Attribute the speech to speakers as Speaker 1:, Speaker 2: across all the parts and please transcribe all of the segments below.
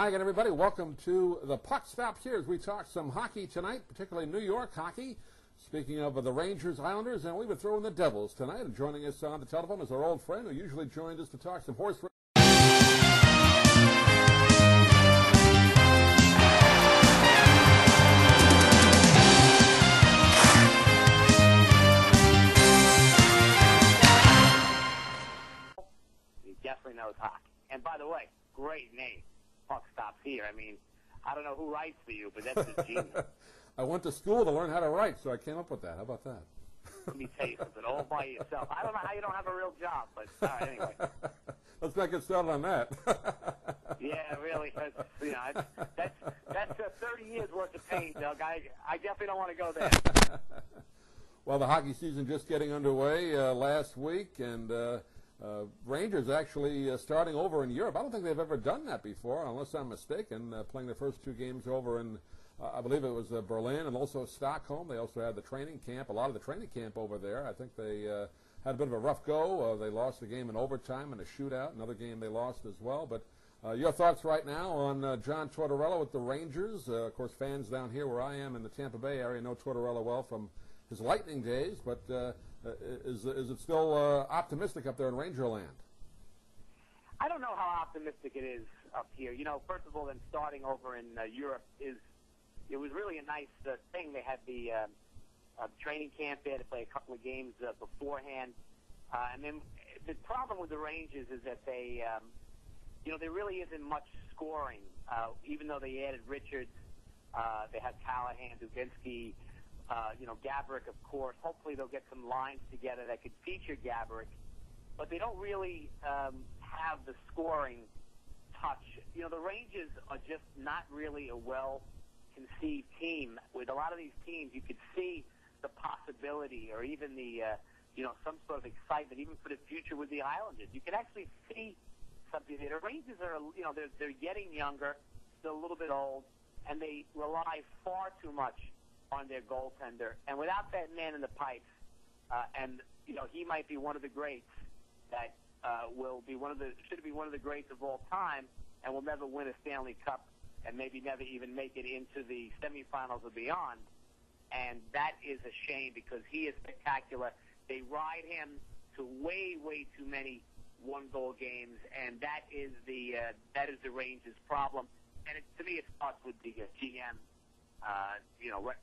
Speaker 1: Hi again, everybody. Welcome to the Puck Stop here as we talk some hockey tonight, particularly New York hockey. Speaking of the Rangers, Islanders, and we've been throwing the Devils tonight. And joining us on the telephone is our old friend who usually joins us to talk some horse racing.
Speaker 2: He definitely knows hockey. And by the way, great name. Puck Stops here. I mean, I don't know who writes for you, but that's a genius.
Speaker 1: I went to school to learn how to write, so I came up with that. How about that?
Speaker 2: Let me tell you something, all by yourself. I don't know how you don't have a real job, but all right, anyway.
Speaker 1: Let's not get started on that.
Speaker 2: Yeah, really. That's 30 years worth of pain, Doug. I definitely don't want to go there.
Speaker 1: Well, the hockey season just getting underway last week, and Rangers actually starting over in Europe. I don't think they've ever done that before, unless I'm mistaken, playing their first two games over in, I believe it was Berlin and also Stockholm. They also had the training camp, a lot of the training camp over there. I think they had a bit of a rough go. They lost the game in overtime in a shootout. Another game they lost as well. But your thoughts right now on John Tortorella with the Rangers? Of course, fans down here where I am in the Tampa Bay area know Tortorella well from his Lightning days, but is it still optimistic up there in Rangerland?
Speaker 2: I don't know how optimistic it is up here. You know, first of all, then starting over in Europe it was really a nice thing. They had the training camp there to play a couple of games beforehand. And then the problem with the Rangers is that they, there really isn't much scoring. Even though they added Richards, they had Callahan, Dubinsky, Gaborik, of course. Hopefully they'll get some lines together that could feature Gaborik. But they don't really have the scoring touch. You know, the Rangers are just not really a well-conceived team. With a lot of these teams, you could see the possibility or even the, some sort of excitement, even for the future with the Islanders. You can actually see something there. The Rangers are, they're getting younger, still a little bit old, and they rely far too much on their goaltender. And without that man in the pipes, he might be one of the greats that should be one of the greats of all time and will never win a Stanley Cup and maybe never even make it into the semifinals or beyond. And that is a shame because he is spectacular. They ride him to way, way too many one-goal games, and that is the Rangers' problem. And to me, it starts with the GM.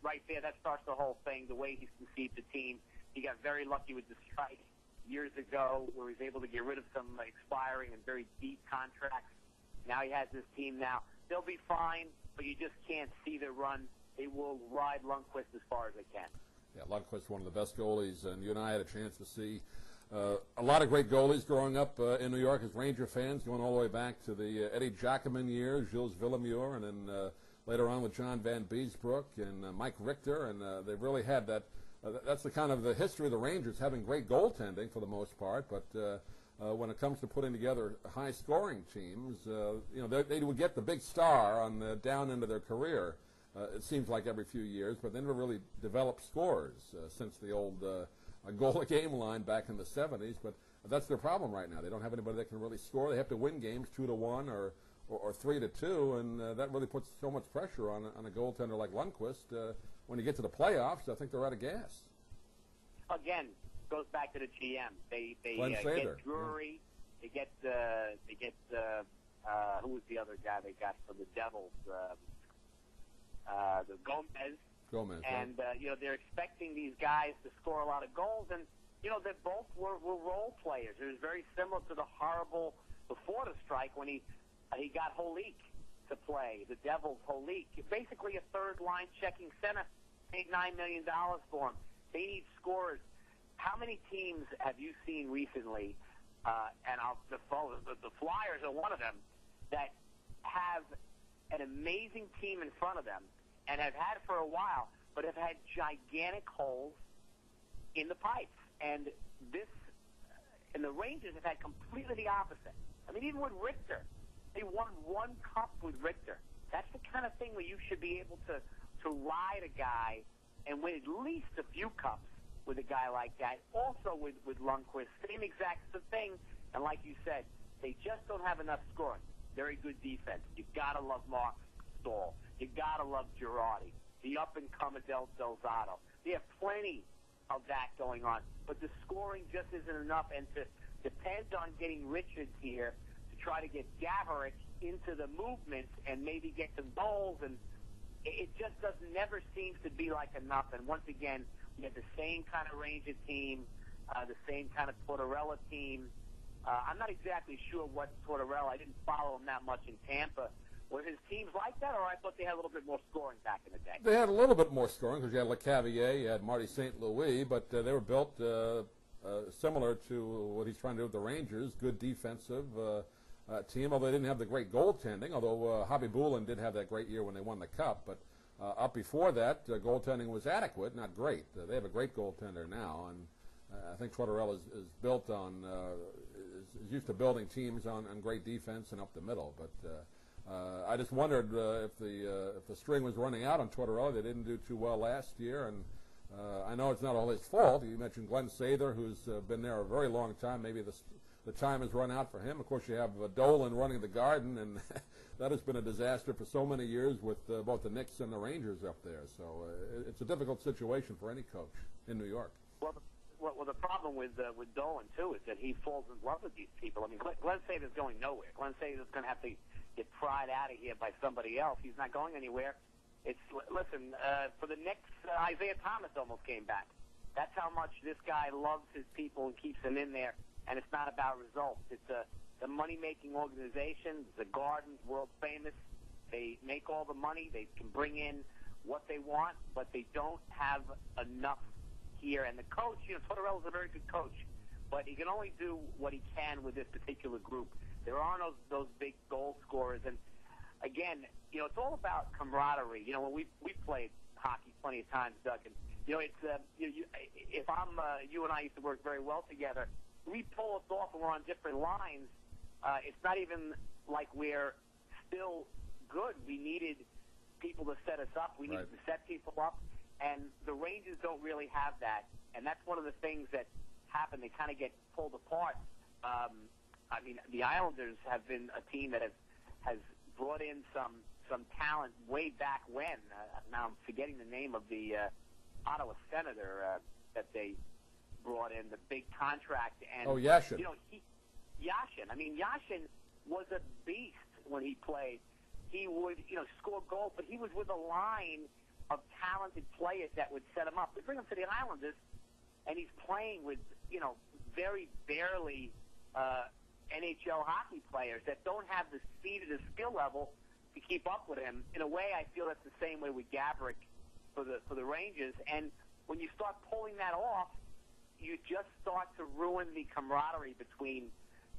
Speaker 2: Right there, that starts the whole thing, the way he's conceived the team. He got very lucky with the strike years ago where he was able to get rid of some expiring and very deep contracts. Now he has this team now. They'll be fine, but you just can't see their run. They will ride Lundqvist as far as they can.
Speaker 1: Yeah, Lundqvist, one of the best goalies, and you and I had a chance to see a lot of great goalies growing up in New York as Ranger fans, going all the way back to the Eddie Giacomin years, Gilles Villemure, and then later on with John Van Beesbrook and Mike Richter, and they've really had that. That's the kind of the history of the Rangers, having great goaltending for the most part, but when it comes to putting together high-scoring teams, they would get the big star on the down end of their career. It seems like every few years, but they never really developed scores since the old goal-a-game line back in the 70s. But that's their problem right now. They don't have anybody that can really score. They have to win games 2-1 or 3-2, and that really puts so much pressure on a goaltender like Lundqvist. When you get to the playoffs, I think they're out of gas.
Speaker 2: Again, goes back to the GM. They get Drury. Yeah. They get who was the other guy they got from the Devils? The Gomez. And
Speaker 1: right.
Speaker 2: They're expecting these guys to score a lot of goals, and they both were role players. It was very similar to the horrible before the strike when he got Holik to play, the Devils Holik. Basically a third-line checking center, paid $9 million for him. They need scorers. How many teams have you seen recently, the Flyers are one of them, that have an amazing team in front of them and have had for a while, but have had gigantic holes in the pipes. And the Rangers have had completely the opposite. I mean, even with Richter, they won one cup with Richter. That's the kind of thing where you should be able to ride a guy and win at least a few cups with a guy like that. Also with Lundqvist, same exact thing. And like you said, they just don't have enough scoring. very good defense. You got to love Mark Stahl. You got to love Girardi, the up-and-comer Del Zotto. They have plenty of that going on, but the scoring just isn't enough, and to depend on getting Richards here to try to get Gaborik into the movement and maybe get some goals, and it just never seems to be like enough. And once again, we have the same kind of Ranger team, the same kind of Tortorella team. I'm not exactly sure what Tortorella, I didn't follow him that much in Tampa. Were his teams like that, or I thought they had a little bit more scoring back in the day?
Speaker 1: They had a little bit more scoring because you had LeCavier, you had Marty St. Louis, but they were built similar to what he's trying to do with the Rangers, good defensive team, although they didn't have the great goaltending, although Hobby Bulin did have that great year when they won the Cup. But up before that, goaltending was adequate, not great. They have a great goaltender now, and I think Tortorella is built on, is used to building teams on great defense and up the middle. But I just wondered if the string was running out on Tortorella. They didn't do too well last year, and I know it's not all his fault. You mentioned Glenn Sather, who's been there a very long time. Maybe the time has run out for him. Of course, you have Dolan running the Garden, and that has been a disaster for so many years with both the Knicks and the Rangers up there. So it's a difficult situation for any coach in New York.
Speaker 2: Well, the problem with Dolan, too, is that he falls in love with these people. I mean, Glenn Sather's going nowhere. Glenn Sather's going to have to get pried out of here by somebody else. He's not going anywhere. Listen, for the Knicks, Isaiah Thomas almost came back. That's how much this guy loves his people and keeps them in there, and it's not about results. It's the money-making organization. The Garden's world famous. They make all the money. They can bring in what they want, but they don't have enough here. And the coach, Tortorella's a very good coach, but he can only do what he can with this particular group. There are those big goal scorers, and again, it's all about camaraderie. When we played hockey plenty of times, Doug, and it's if I'm you and I used to work very well together. We pull us off and we're on different lines. It's not even like we're still good. We needed people to set us up. We needed to set people up. And the Rangers don't really have that. And that's one of the things that happen. They kind of get pulled apart. I mean, the Islanders have been a team that has brought in some talent way back when. Now I'm forgetting the name of the Ottawa Senator that they brought in, the big contract. And,
Speaker 1: Yashin.
Speaker 2: Yashin. I mean, Yashin was a beast when he played. He would, score goals, but he was with a line of talented players that would set him up. We bring him to the Islanders, and he's playing with, very barely NHL hockey players that don't have the speed or the skill level to keep up with him. In a way, I feel that's the same way with Gaborik for the Rangers. And when you start pulling that off, you just start to ruin the camaraderie between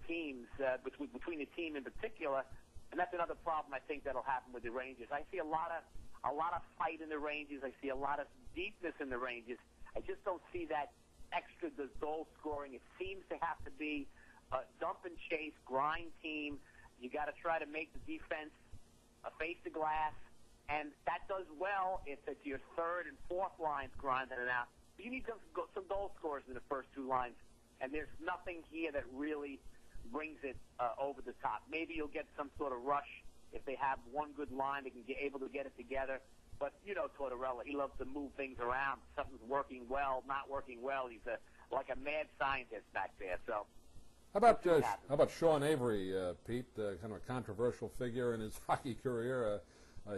Speaker 2: teams, between the team in particular. And that's another problem I think that'll happen with the Rangers. I see a lot of fight in the Rangers. I see a lot of deepness in the Rangers. I just don't see that extra goal scoring. It seems to have to be a dump and chase, grind team. You got to try to make the defense face the glass, and that does well if it's your third and fourth lines grinding it out. But you need some goal scorers in the first two lines, and there's nothing here that really brings it over the top. Maybe you'll get some sort of rush if they have one good line. They can be able to get it together. But Tortorella, he loves to move things around. Something's working well, not working well. He's like a mad scientist back there. So.
Speaker 1: How about Sean Avery, Pete? Kind of a controversial figure in his hockey career.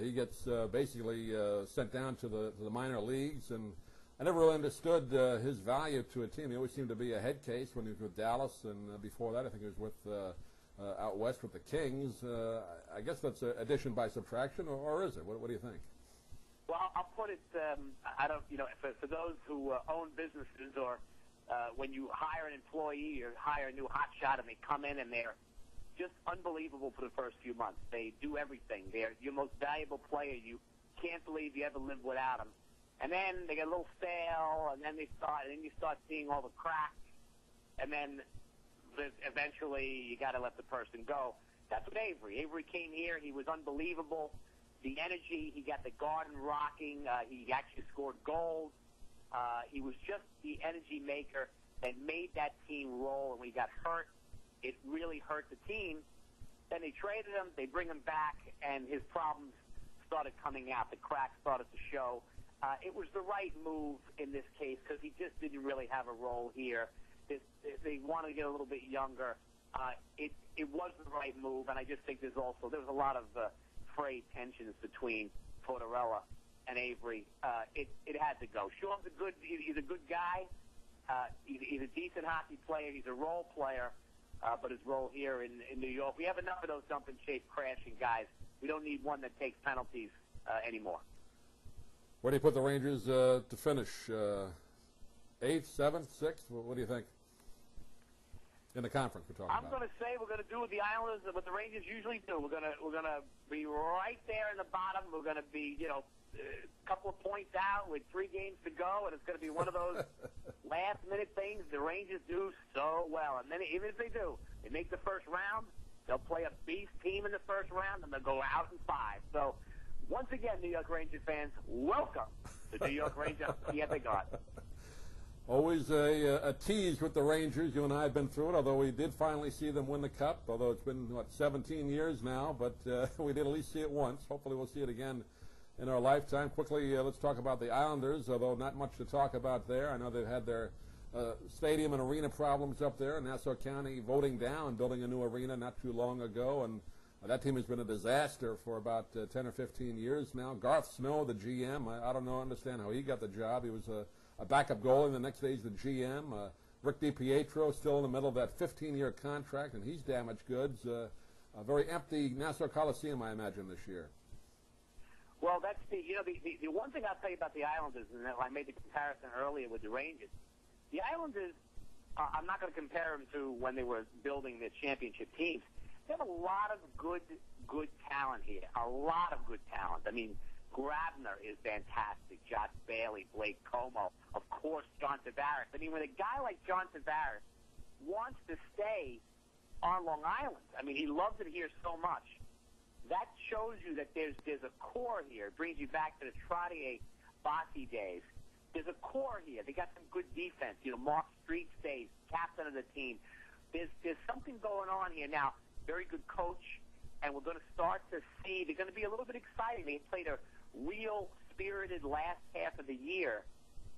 Speaker 1: He gets basically sent down to the minor leagues, and I never really understood his value to a team. He always seemed to be a head case when he was with Dallas, and before that, I think he was with out west with the Kings. I guess that's addition by subtraction, or is it? What do you think?
Speaker 2: Well, I'll put it. I don't. For those who own businesses, or when you hire an employee or hire a new hotshot, and they come in and they're just unbelievable for the first few months. They do everything. They're your most valuable player. You can't believe you ever lived without them. And then they get a little stale, and then you start seeing all the cracks, and then eventually you got to let the person go. That's what Avery. Avery came here. He was unbelievable. The energy, he got the Garden rocking. He actually scored goals. He was just the energy maker that made that team roll. And when he got hurt, it really hurt the team. Then they traded him. They bring him back, and his problems started coming out. The cracks started to show. It was the right move in this case because he just didn't really have a role here. They wanted to get a little bit younger. It was the right move, and I just think there was a lot of frayed tensions between Tortorella and Avery. It had to go. Sean's he's a good guy. He's a decent hockey player. He's a role player, but his role here in New York, we have enough of those dump and chase crashing guys. We don't need one that takes penalties anymore.
Speaker 1: Where do you put the Rangers to finish? 8th, 7th, 6th? What do you think? In the conference we're talking about.
Speaker 2: I'm going to say we're going to do what the Islanders, what the Rangers usually do. We're going to be right there in the bottom. We're going to be, a couple of points out with 3 games to go, and it's going to be one of those last-minute things the Rangers do so well. And then even if they do, they make the first round, they'll play a beast team in the first round, and they'll go out in 5. So, once again, New York Rangers fans, welcome to New York Rangers. Yeah, they got.
Speaker 1: Always a tease with the Rangers. You and I have been through it, although we did finally see them win the Cup, although it's been, 17 years now, but we did at least see it once. Hopefully we'll see it again in our lifetime. Quickly, let's talk about the Islanders, although not much to talk about there. I know they've had their stadium and arena problems up there. Nassau County voting down building a new arena not too long ago, and that team has been a disaster for about 10 or 15 years now. Garth Snow, the GM, I don't understand how he got the job. He was a backup goalie, and the next day he's the GM. Rick DiPietro still in the middle of that 15-year contract, and he's damaged goods. A very empty Nassau Coliseum, I imagine, this year.
Speaker 2: Well, that's the one thing I'll tell you about the Islanders, and I made the comparison earlier with the Rangers. The Islanders, I'm not going to compare them to when they were building their championship teams. They have a lot of good talent here. A lot of good talent. I mean, Grabner is fantastic. Josh Bailey, Blake Como, of course, John Tavares. I mean, when a guy like John Tavares wants to stay on Long Island, I mean, he loves it here so much. That shows you that there's a core here. It brings you back to the Trottier Bossy days. There's a core here. They got some good defense. Mark Street stays captain of the team. There's something going on here now. Very good coach, and we're going to start to see. They're going to be a little bit exciting. They played a real spirited last half of the year,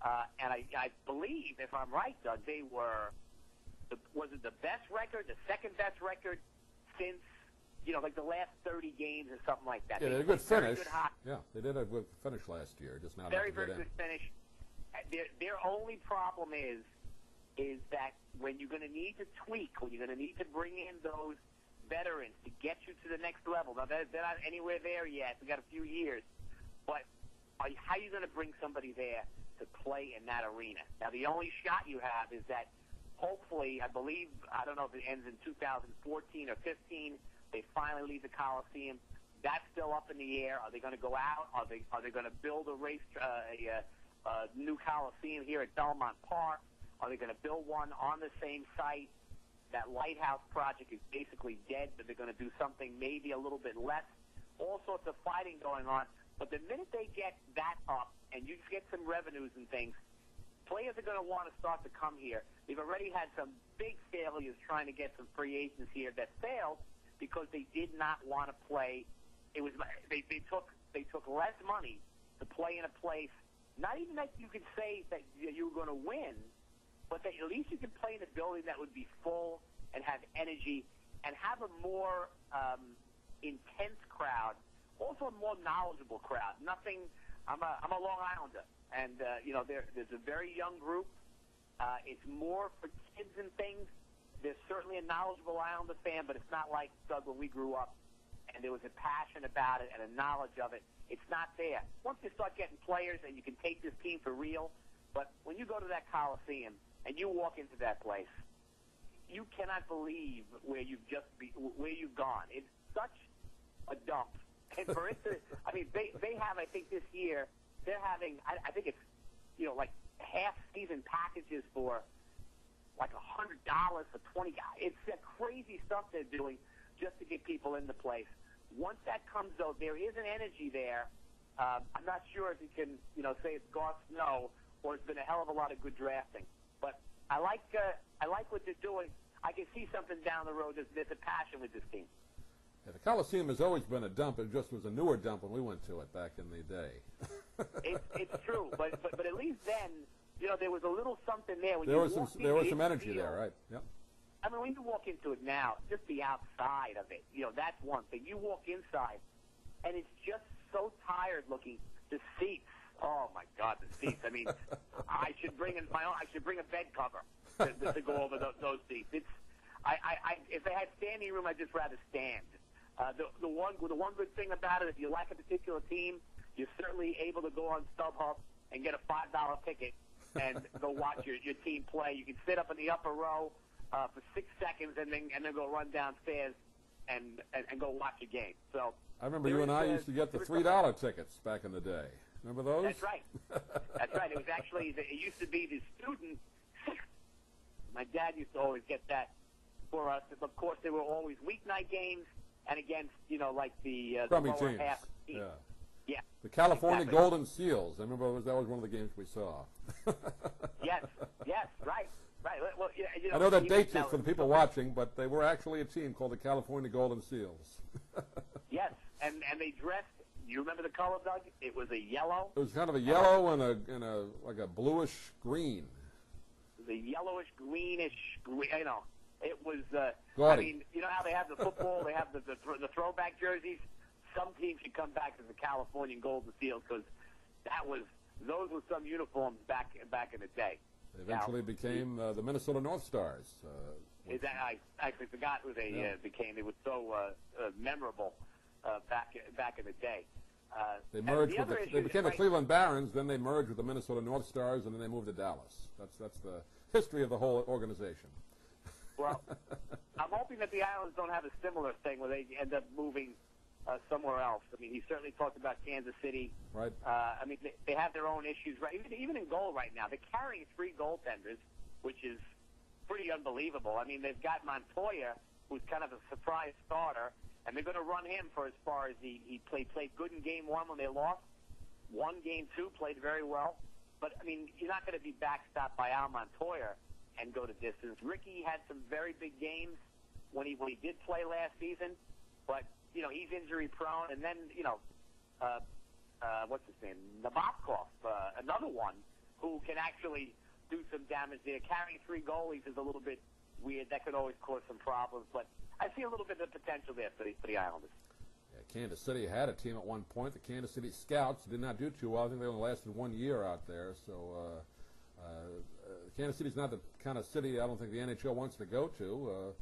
Speaker 2: and I believe, if I'm right, Doug, they were was it the best record, the second best record since like the last 30 games or something like that.
Speaker 1: Yeah, they had a good finish. Yeah, they did a good finish last year. Just now,
Speaker 2: very good finish. Their only problem is that when you're going to need to tweak, when you're going to need to bring in those veterans to get you to the next level. Now, they're not anywhere there yet. We got a few years. But how are you going to bring somebody there to play in that arena? Now, the only shot you have is that hopefully, I don't know if it ends in 2014 or 15, they finally leave the Coliseum. That's still up in the air. Are they going to go out? Are they going to build a new Coliseum here at Belmont Park? Are they going to build one on the same site? That lighthouse project is basically dead, but they're going to do something maybe a little bit less. All sorts of fighting going on. But the minute they get that up and you get some revenues and things, players are going to want to start to come here. They've already had some big failures trying to get some free agents here that failed because they did not want to play. It was they took less money to play in a place. Not even that you could say that you were going to win, but that at least you can play in a building that would be full and have energy and have a more intense crowd, also a more knowledgeable crowd. I'm a Long Islander, and there's a very young group. It's more for kids and things. There's certainly a knowledgeable Islander fan, but it's not like, Doug, when we grew up and there was a passion about it and a knowledge of it. It's not there. Once you start getting players and you can take this team for real, but when you go to that Coliseum and you walk into that place, you cannot believe where you've gone. It's such a dump. And for instance, I mean, they have, I think this year, they're having, I think it's, like half-season packages for like $100 for 20 guys. It's crazy stuff they're doing just to get people in the place. Once that comes, though, there is an energy there. I'm not sure if you can, say it's Garth Snow or it's been a hell of a lot of good drafting. But I like what they're doing. I can see something down the road. There's a passion with this team.
Speaker 1: Yeah, the Coliseum has always been a dump. It just was a newer dump when we went to it back in the day.
Speaker 2: It's true, but at least then, you know, there was a little something there. When
Speaker 1: there was
Speaker 2: you
Speaker 1: some energy there, right? Yep.
Speaker 2: I mean, when you walk into it now, just the outside of it, you know, that's one thing. You walk inside, and it's just so tired looking. The seats, oh my God, the seats. I mean, I should bring a bed cover to go over those seats. It's, if they had standing room, I'd just rather stand. The one good thing about it, if you like a particular team, you're certainly able to go on StubHub and get a $5 ticket and go watch your team play. You can sit up in the upper row for 6 seconds and then go run downstairs and go watch a game. So
Speaker 1: I remember you and I used to get the $3 tickets back in the day. Remember those?
Speaker 2: That's right. That's right. It was actually it used to be the student. My dad used to always get that for us. Of course, there were always weeknight games and against, you know, like the
Speaker 1: crummy
Speaker 2: lower
Speaker 1: teams.
Speaker 2: half teams. Yeah.
Speaker 1: The California
Speaker 2: exactly.
Speaker 1: Golden Seals. I remember that was one of the games we saw.
Speaker 2: Yes, right. Well, you know,
Speaker 1: I know that dates it for the people watching, but they were actually a team called the California Golden Seals.
Speaker 2: Yes, and they dressed. You remember the color, Doug? It was a yellow.
Speaker 1: It was kind of a yellow and a like a bluish green.
Speaker 2: The yellowish greenish, you know, it was.
Speaker 1: Gaudy.
Speaker 2: I mean, you know how they have the football, they have the throwback jerseys. Some teams should come back as the California Golden Seals because those were some uniforms back in the day.
Speaker 1: They eventually became the Minnesota North Stars.
Speaker 2: I actually forgot who they became. They were so memorable back in the day.
Speaker 1: They merged they became the Cleveland Barons, then they merged with the Minnesota North Stars, and then they moved to Dallas. That's the history of the whole organization.
Speaker 2: Well, I'm hoping that the Islanders don't have a similar thing where they end up moving somewhere else. I mean, he certainly talked about Kansas City.
Speaker 1: Right.
Speaker 2: I mean, they have their own issues. Right. Even in goal right now, they're carrying 3 goaltenders, which is pretty unbelievable. I mean, they've got Montoya, who's kind of a surprise starter, and they're going to run him for as far as he played good in game 1 when they lost. Won game 2, played very well. But, I mean, you're not going to be backstopped by Al Montoya and go to distance. Ricky had some very big games when he did play last season, but, you know, he's injury prone. And then, you know, what's his name? Nabokov, another one who can actually do some damage there. Carrying 3 goalies is a little bit weird. That could always cause some problems, but I see a little bit of potential there for the Islanders.
Speaker 1: Yeah, Kansas City had a team at one point. The Kansas City Scouts did not do too well. I think they only lasted 1 year out there. So Kansas City's not the kind of city I don't think the NHL wants to go to.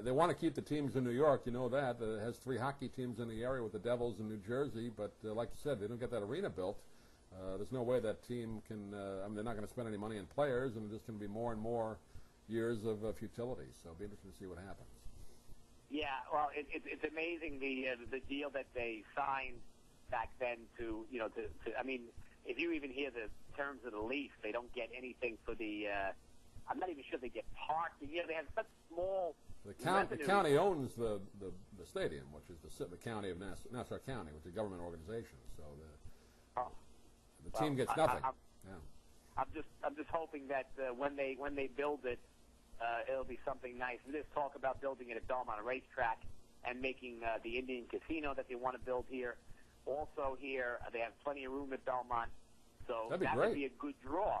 Speaker 1: They want to keep the teams in New York, you know that. It has 3 hockey teams in the area with the Devils in New Jersey, but like you said, they don't get that arena built. There's no way that team can, I mean, they're not going to spend any money on players, and there's just going to be more and more years of futility. So it'll be interesting to see what happens.
Speaker 2: Yeah, well, it's amazing the deal that they signed back then to I mean, if you even hear the terms of the lease, they don't get anything for the, I'm not even sure they get parked. You know, they have such small
Speaker 1: The county owns the stadium, which is the county of Nassau County, which is a government organization. So the team gets nothing.
Speaker 2: I'm just hoping that when they build it, it'll be something nice. There's talk about building it at Belmont Racetrack and making the Indian Casino that they want to build here. Also here, they have plenty of room at Belmont, so that would be a good draw.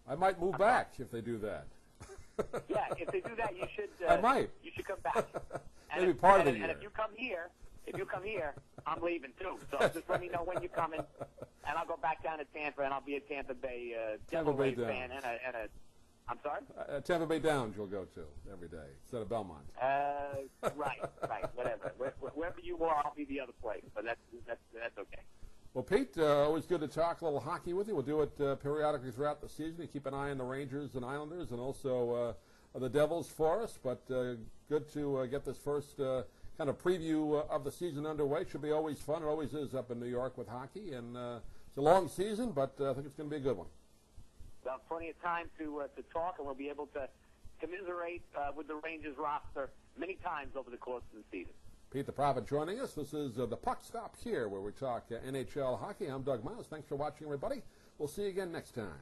Speaker 1: I might move back if they do that.
Speaker 2: Yeah, if they do that, you should.
Speaker 1: I might.
Speaker 2: You should come back.
Speaker 1: Maybe part of the year.
Speaker 2: And if you come here, I'm leaving too. So just let me know when you're coming, and I'll go back down to Tampa, and I'll be a Tampa Bay Devil Rays fan and a. I'm sorry?
Speaker 1: Tampa Bay Downs you'll go to every day instead of Belmont.
Speaker 2: Right, whatever. Wherever you are, I'll be the other place, but that's okay.
Speaker 1: Well, Pete, always good to talk a little hockey with you. We'll do it periodically throughout the season. You keep an eye on the Rangers and Islanders and also the Devils for us, but good to get this first kind of preview of the season underway. Should be always fun. It always is up in New York with hockey, and it's a long season, but I think it's going to be a good one.
Speaker 2: Well, plenty of time to talk, and we'll be able to commiserate with the Rangers roster many times over the course of the season.
Speaker 1: Pete the Prophet joining us. This is the Puck Stop here, where we talk NHL hockey. I'm Doug Miles. Thanks for watching, everybody. We'll see you again next time.